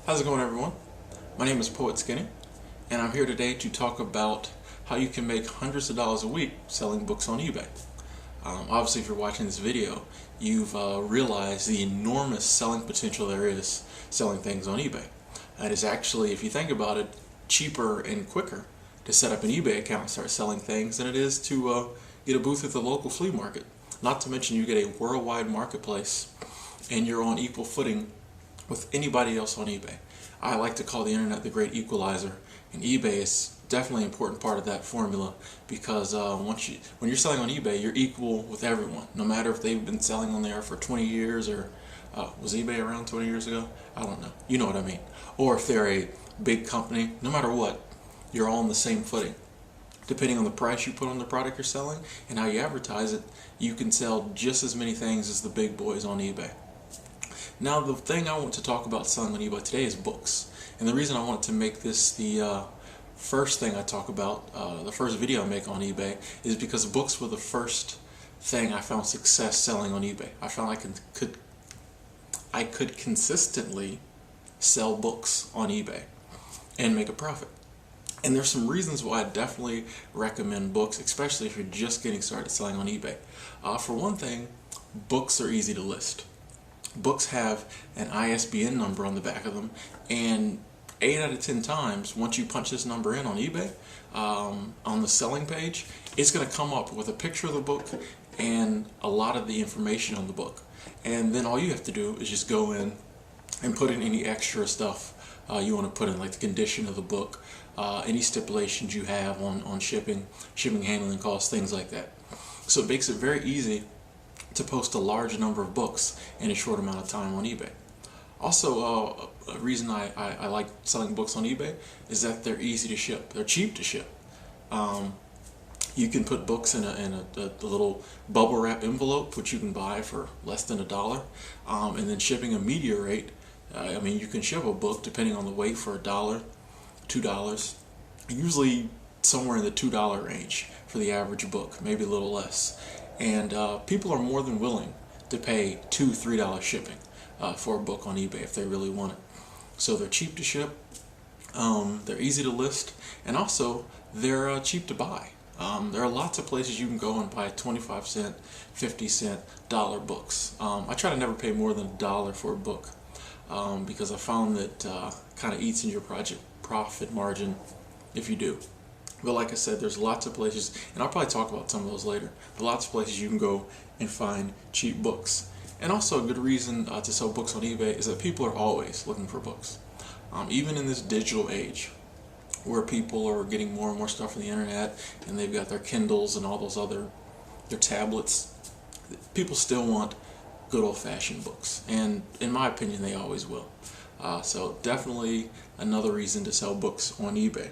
How's it going, everyone? My name is Poet Skinny, and I'm here today to talk about how you can make hundreds of dollars a week selling books on eBay. Obviously, if you're watching this video, you've realized the enormous selling potential there is selling things on eBay. It is actually, if you think about it, cheaper and quicker to set up an eBay account and start selling things than it is to get a booth at the local flea market. Not to mention you get a worldwide marketplace and you're on equal footing with anybody else on eBay. I like to call the internet the great equalizer, and eBay is definitely an important part of that formula because when you're selling on eBay, you're equal with everyone, no matter if they've been selling on there for 20 years or was eBay around 20 years ago? I don't know. You know what I mean. Or if they're a big company, no matter what, you're all on the same footing. Depending on the price you put on the product you're selling and how you advertise it, you can sell just as many things as the big boys on eBay. Now, the thing I want to talk about selling on eBay today is books. And the reason I want to make this the first thing I talk about, the first video I make on eBay, is because books were the first thing I found success selling on eBay. I found I could consistently sell books on eBay and make a profit. And there's some reasons why I definitely recommend books, especially if you're just getting started selling on eBay. For one thing, books are easy to list. Books have an ISBN number on the back of them, and 8 out of 10 times, once you punch this number in on eBay, on the selling page, it's going to come up with a picture of the book and a lot of the information on the book. And then all you have to do is just go in and put in any extra stuff you want to put in, like the condition of the book, any stipulations you have on shipping, handling costs, things like that. So it makes it very easy to post a large number of books in a short amount of time on eBay. Also, a reason I like selling books on eBay is that they're easy to ship. They're cheap to ship. You can put books in a little bubble wrap envelope, which you can buy for less than $1, and then shipping a media rate. I mean, you can ship a book depending on the weight for $1, $2, usually somewhere in the $2 range for the average book, maybe a little less. And people are more than willing to pay $2, $3 shipping for a book on eBay if they really want it. So they're cheap to ship, they're easy to list, and also they're cheap to buy. There are lots of places you can go and buy 25-cent, 50-cent, dollar books. I try to never pay more than $1 for a book because I found that kind of eats in your project profit margin if you do. But like I said, there's lots of places, and I'll probably talk about some of those later, but lots of places you can go and find cheap books. And also a good reason to sell books on eBay is that people are always looking for books. Even in this digital age, where people are getting more and more stuff from the internet, and they've got their Kindles and all those other, their tablets, people still want good old-fashioned books. And in my opinion, they always will. So definitely another reason to sell books on eBay.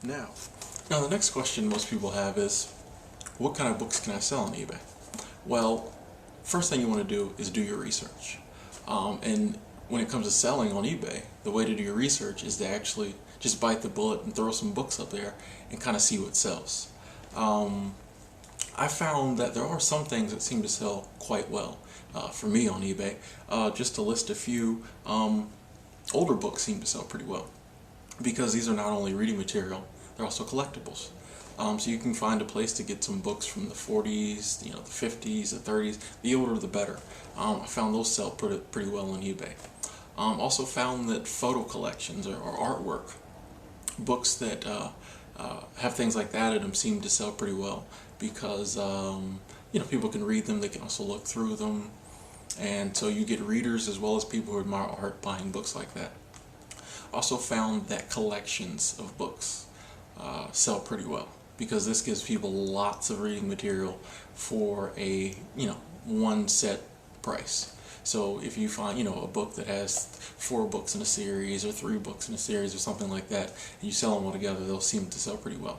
Now, the next question most people have is, what kind of books can I sell on eBay? Well, first thing you want to do is do your research. And when it comes to selling on eBay, the way to do your research is to actually just bite the bullet and throw some books up there and kind of see what sells. I found that there are some things that seem to sell quite well for me on eBay. Just to list a few, older books seem to sell pretty well, because these are not only reading material, they're also collectibles. So you can find a place to get some books from the 40s, the 50s, the 30s. The older the better. I found those sell pretty well on eBay. Also found that photo collections or artwork, books that have things like that in them seem to sell pretty well because people can read them, they can also look through them, and so you get readers as well as people who admire art buying books like that. Also found that collections of books sell pretty well because this gives people lots of reading material for a one set price. So if you find a book that has 4 books in a series or 3 books in a series or something like that, and you sell them all together, they'll seem to sell pretty well.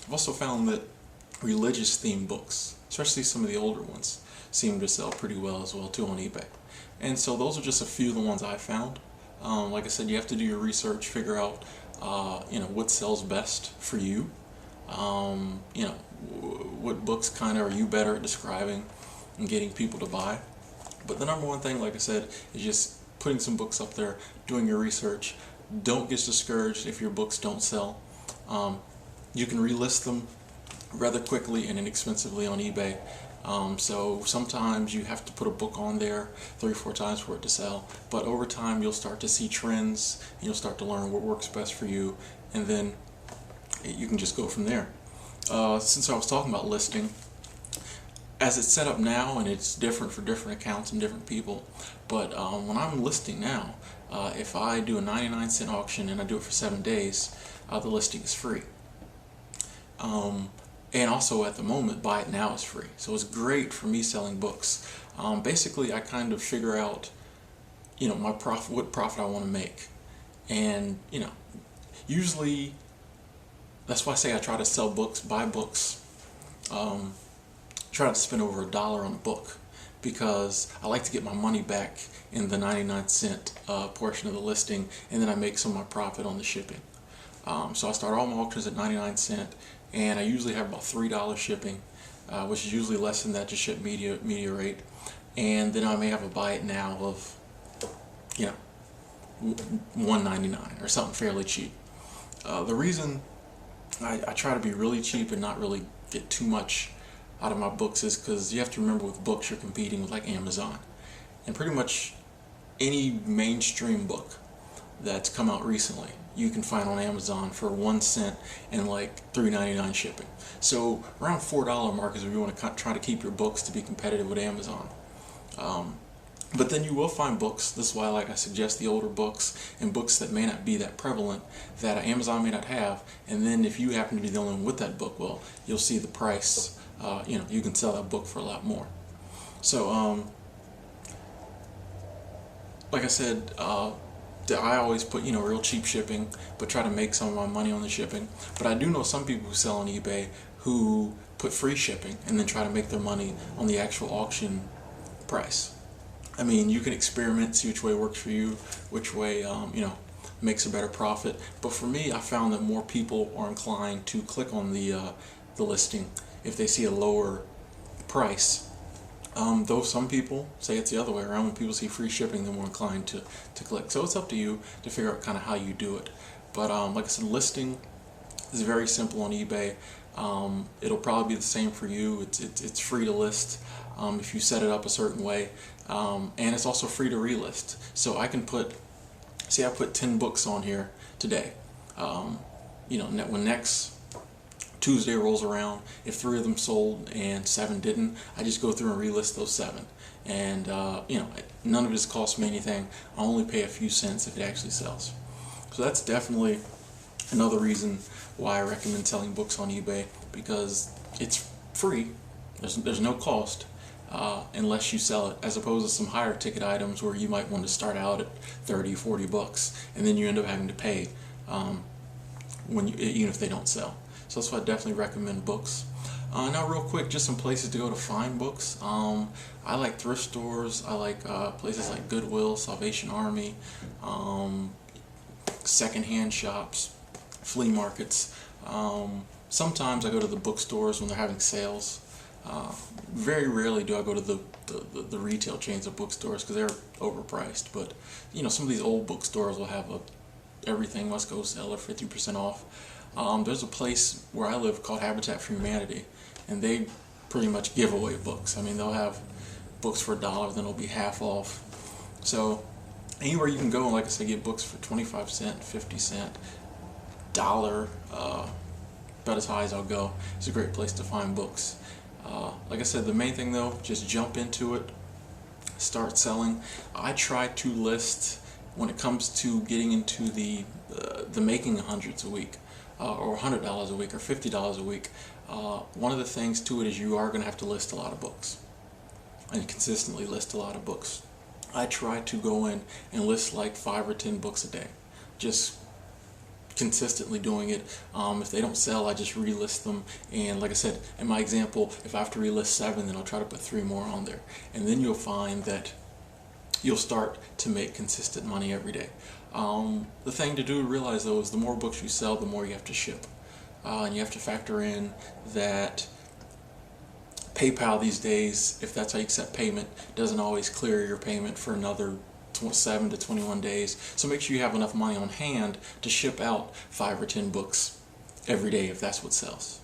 I've also found that religious themed books, especially some of the older ones, seem to sell pretty well as well too on eBay. And so those are just a few of the ones I found. Like I said, you have to do your research, figure out what sells best for you. What books kind of are you better at describing and getting people to buy. But the number one thing, like I said, is just putting some books up there, doing your research. Don't get discouraged if your books don't sell. You can relist them rather quickly and inexpensively on eBay. So sometimes you have to put a book on there 3 or 4 times for it to sell, but over time you'll start to see trends and you'll start to learn what works best for you, and then you can just go from there. Since I was talking about listing, as it's set up now, and it's different for different accounts and different people, but when I'm listing now, if I do a 99-cent auction and I do it for 7 days, the listing is free. And also at the moment, buy it now is free. So it's great for me selling books. Basically, I kind of figure out, my profit, what profit I want to make. And, usually, that's why I say I try to sell books, buy books, try to spend over $1 on a book, because I like to get my money back in the 99-cent portion of the listing, and then I make some of my profit on the shipping. So I start all my auctions at 99 cents, and I usually have about $3 shipping, which is usually less than that to ship media rate. And then I may have a buy it now of, $1.99 or something fairly cheap. The reason I try to be really cheap and not really get too much out of my books is because you have to remember, with books you're competing with like Amazon, and pretty much any mainstream book that's come out recently you can find on Amazon for 1 cent and like $3.99 shipping. So around $4 mark is where you want to try to keep your books to be competitive with Amazon. But then you will find books, this is why I suggest the older books and books that may not be that prevalent, that Amazon may not have, and then if you happen to be the only one with that book, well, you'll see the price, you can sell that book for a lot more. So, like I said, I always put, real cheap shipping, but try to make some of my money on the shipping. But I do know some people who sell on eBay who put free shipping and then try to make their money on the actual auction price. I mean, you can experiment, see which way works for you, which way, makes a better profit. But for me, I found that more people are inclined to click on the listing if they see a lower price. Though some people say it's the other way around. When people see free shipping, they're more inclined to click. So it's up to you to figure out kind of how you do it. But like I said, listing is very simple on eBay. It'll probably be the same for you. It's free to list if you set it up a certain way, and it's also free to relist. So I can put, I put 10 books on here today. When next Tuesday rolls around, if 3 of them sold and 7 didn't, I just go through and relist those 7. And none of this costs me anything. I only pay a few cents if it actually sells. So that's definitely another reason why I recommend selling books on eBay, because it's free. There's no cost unless you sell it, as opposed to some higher ticket items where you might want to start out at 30, 40 bucks, and then you end up having to pay even if they don't sell. So that's why I definitely recommend books. Now real quick, just some places to go to find books. I like thrift stores. I like places like Goodwill, Salvation Army, secondhand shops, flea markets. Sometimes I go to the bookstores when they're having sales. Very rarely do I go to the retail chains of bookstores because they're overpriced. But some of these old bookstores will have everything must go seller 50% off. There's a place where I live called Habitat for Humanity, and they pretty much give away books. I mean, they'll have books for $1, then it'll be half off. So anywhere you can go, and like I said, get books for 25 cents, 50 cents, $1, about as high as I'll go. It's a great place to find books. Like I said, the main thing though, just jump into it, start selling. I try to list, when it comes to getting into the making hundreds a week, or $100 a week, or $50 a week. One of the things to it is you are going to have to list a lot of books, and consistently list a lot of books. I try to go in and list like 5 or 10 books a day, just consistently doing it. If they don't sell, I just relist them, and like I said, in my example, if I have to relist 7, then I'll try to put 3 more on there, and then you'll find that you'll start to make consistent money every day. The thing to do to realize though is the more books you sell, the more you have to ship, and you have to factor in that PayPal these days, if that's how you accept payment, doesn't always clear your payment for another 7 to 21 days. So make sure you have enough money on hand to ship out 5 or 10 books every day if that's what sells.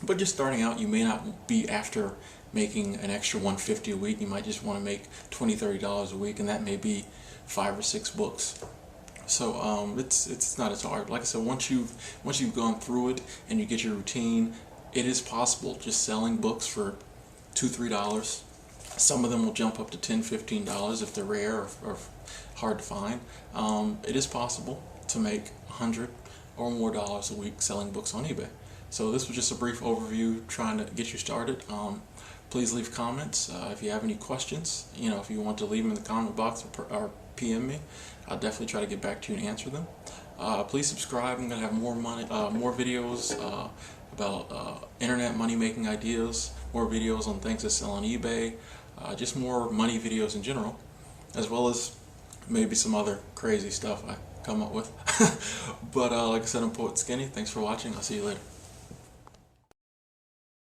But just starting out, you may not be after making an extra $150 a week. You might just want to make $20, $30 a week, and that may be 5 or 6 books. So it's not as hard. Like I said, once you've gone through it and you get your routine, it is possible just selling books for $2, $3. Some of them will jump up to $10, $15 if they're rare or hard to find. It is possible to make $100 or more a week selling books on eBay. So this was just a brief overview trying to get you started. Please leave comments if you have any questions. If you want to leave them in the comment box or PM me, I'll definitely try to get back to you and answer them. Please subscribe. I'm going to have more videos about internet money making ideas, more videos on things that sell on eBay, just more money videos in general, as well as maybe some other crazy stuff I come up with. But like I said, I'm Poet Skinny. Thanks for watching. I'll see you later.